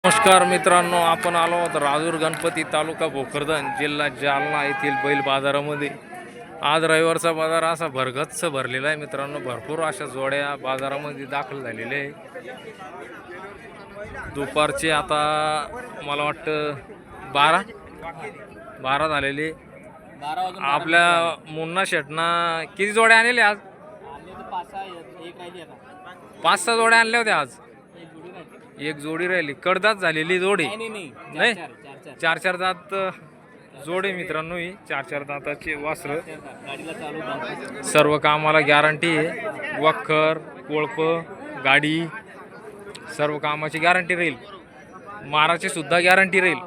नमस्कार मित्रांनो, आपण आलो आहोत राजूर गणपती तालुका भोकरदन जिल्हा जालना येथील बैल बाजारामध्ये. आज रविवारचा बाजार असा भरगच्च भरलेला आहे मित्रांनो. भरपूर अशा जोड्या बाजारामध्ये दाखल झालेल्या आहे. दुपारचे आता मला वाटतं 12 झालेले. आपल्या मुन्ना शेटना किती जोड्या आणले आज? 5-6 जोड्या आणल्या होत्या आज. एक जोडी राहिली. कडदात झालेली जोडी नाही, 4 दात जोडे मित्रांनो. ही 4 दाताचे वासर. सर्व कामाला गॅरंटी आहे. वखर कोळप गाडी सर्व कामाची गॅरंटी राहील. माराची सुद्धा गॅरंटी राहील.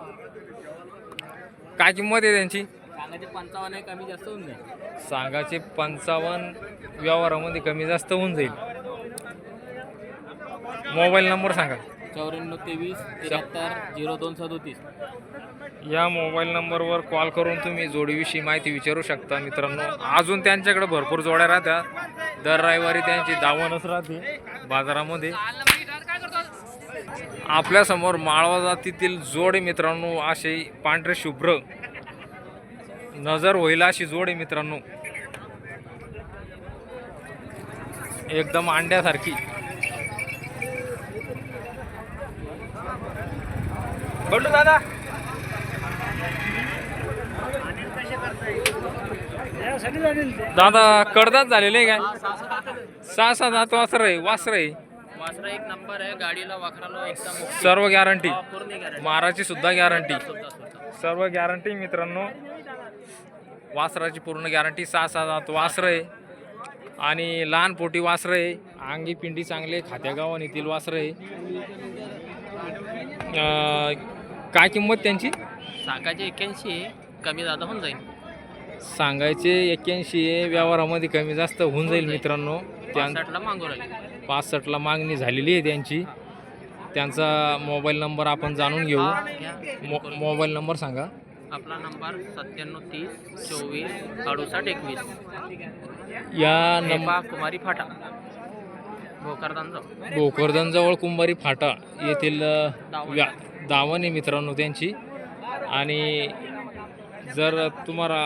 काय किंमत आहे त्यांची? 55 कमी जास्त होऊन जाईल. सांगाचे 55, व्यवहारामध्ये कमी जास्त होऊन जाईल. मोबाईल नंबर सांगा. 94 23 73 0237. या मोबाईल नंबरवर कॉल करून तुम्ही जोडीविषयी माहिती विचारू शकता मित्रांनो. अजून त्यांच्याकडे भरपूर जोड्या राहत्या. दर रविवारी त्यांची दावणच राहते बाजारामध्ये. आपल्यासमोर माळवा जातीतील जोड आहे मित्रांनो. असे पांढरे शुभ्र नजर होईल अशी जोड आहे मित्रांनो. एकदम अंड्यासारखी. बंडू दादा, दादा कडदात झालेले काय? 6-7 दात वासर आहे. वासरा एक नंबर आहे. गाडीला वाखराला एकदम सर्व गॅरंटी. पूर्ण गॅरंटी. माराची सुद्धा गॅरंटी. सर्व गॅरंटी मित्रांनो. वासराची पूर्ण गॅरंटी. 6-7 दात वासर आहे आणि लहान पोटी वासर आहे. अंगी पिंडी चांगले, खात्या गावान येथील वासर आहे. काय किंमत त्यांची? सांगायचे 81 आहे. कमी जादा होऊन जाईल. सांगायचे 81 आहे. व्यवहारामध्ये कमी जास्त होऊन जाईल मित्रांनो. 65 ला मागू राहिले. 65 मागणी झालेली आहे त्यांची. त्यांचा मोबाईल नंबर आपण जाणून घेऊ. मोबाईल नंबर सांगा. आपला नंबर 97 30 24 68 21. या नंबर कुमारी फाटा भोकरदन जवळ कुंभारी फाटा येथील दावण आहे मित्रांनो त्यांची. आणि जर तुम्हाला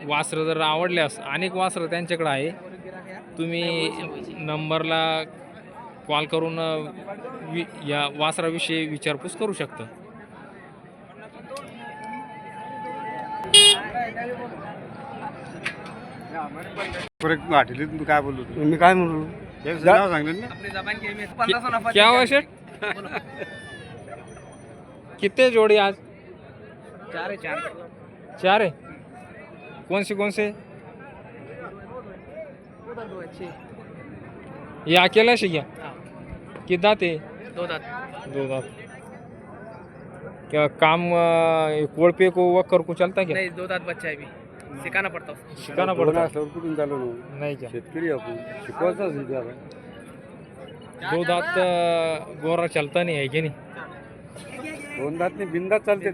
वासरं जर आवडल्यास अनेक वासरं त्यांच्याकडे आहे. तुम्ही नंबरला कॉल करून या वासराविषयी विचारपूस करू शकता. काय बोललो मी काय म्हणलो सांगितलं ना. क्या हुआ शेठ? कितने जोड़ी आज? 4 है. कौन से? ये अकेला से क्या? कितने दांत है? 2 दात. 2 दांत. क्या काम कोळपे को वक्कर को चलता क्या? नहीं, 2 दात बच्चा है. भी सिखाना पड़ता है. शिकाना पड़ता. कुठून चालू नहीं क्या? शेतकरी आपण शिकवायचाच 2 दांत गोरा चलता नहीं है कि नहीं? 2 दात नाही, बिंदात चालते.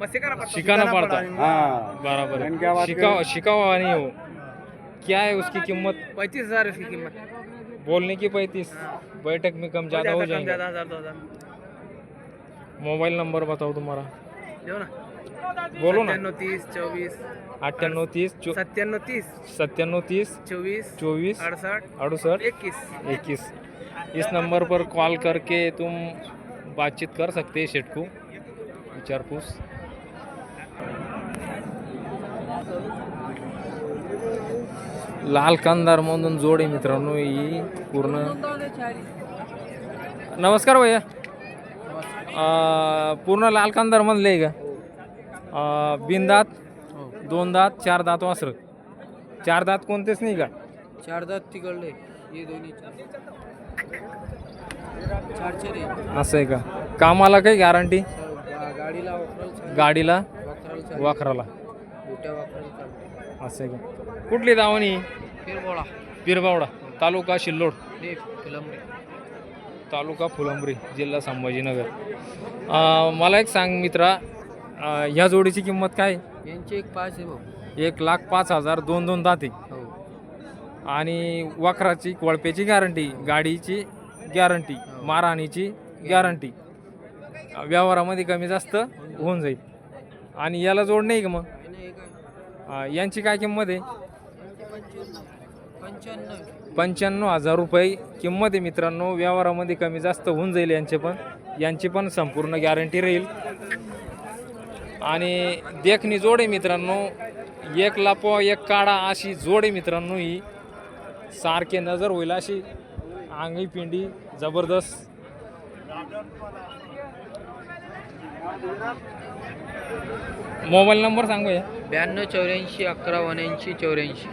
बस शिकाना पड़ता. हाँ बराबर मैंने क्या बात है. शिकावा नहीं हो. क्या है उसकी कीमत? 35,000 इसकी कीमत. बोलने की 35. बैठक में कम ज़्यादा हो जाएंगे. 1000. मोबाइल नंबर बताओ तुम्हारा. देऊ ना. बोलो ना. 97 30 98 30 24 97 30 24 24 68 68 21. इस नंबर पर कॉल करके तुम बातचीत कर सकते हैं शेठ को. विचारपूस. लाल कांदार म्हणून जोड आहे मित्रांनो ही पूर्ण. नमस्कार भैया. पूर्ण लाल कांदार मधले आहे का? बिनदात 2 दात 4 दात वासर. 4 दात कोणतेच नाही का? 4 दात तिकडले हे दोन्ही 4 असं आहे का? कामाला काही गॅरंटी? गाडीला गाडीला वाखराला वाखराला. मोठ्या वाखराला. असं आहे का? कुठली दावणी? फिरबोळा. पिरबावडा तालुका सिल्लोड. फिलंबरी. तालुका फुलंब्री जिल्हा संभाजीनगर. मला एक सांग मित्रा, ह्या जोडीची किंमत काय? यांची 1.5 आहे भाऊ. 1,05,000. 2 दाते. हो. आणि वखराची कोळप्याची गॅरंटी, गाडीची गॅरंटी, मारहाणीची गॅरंटी, व्यवहारामध्ये कमी जास्त होऊन जाईल. आणि याला जोड नाही का मग? यांची काय किंमत आहे? 95,000 रुपये किंमत आहे मित्रांनो. व्यवहारामध्ये कमी जास्त होऊन जाईल यांची पण संपूर्ण गॅरंटी राहील. आणि देखणी जोड आहे मित्रांनो, एक लापो एक काढा अशी जोड आहे मित्रांनो. ही सारखे नजर होईल अशी आंगी पिंडी जबरदस्त. मोबाईल नंबर सांगूया. 92 84 11 84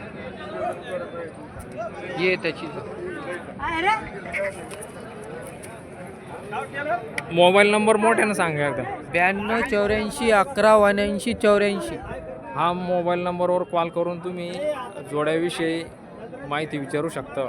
ये त्याची मोबाईल नंबर मोठ्यानं सांगा एकदा. 92 84 11 84. हा मोबाईल नंबरवर कॉल करून तुम्ही जोड्याविषयी माहिती विचारू शकता.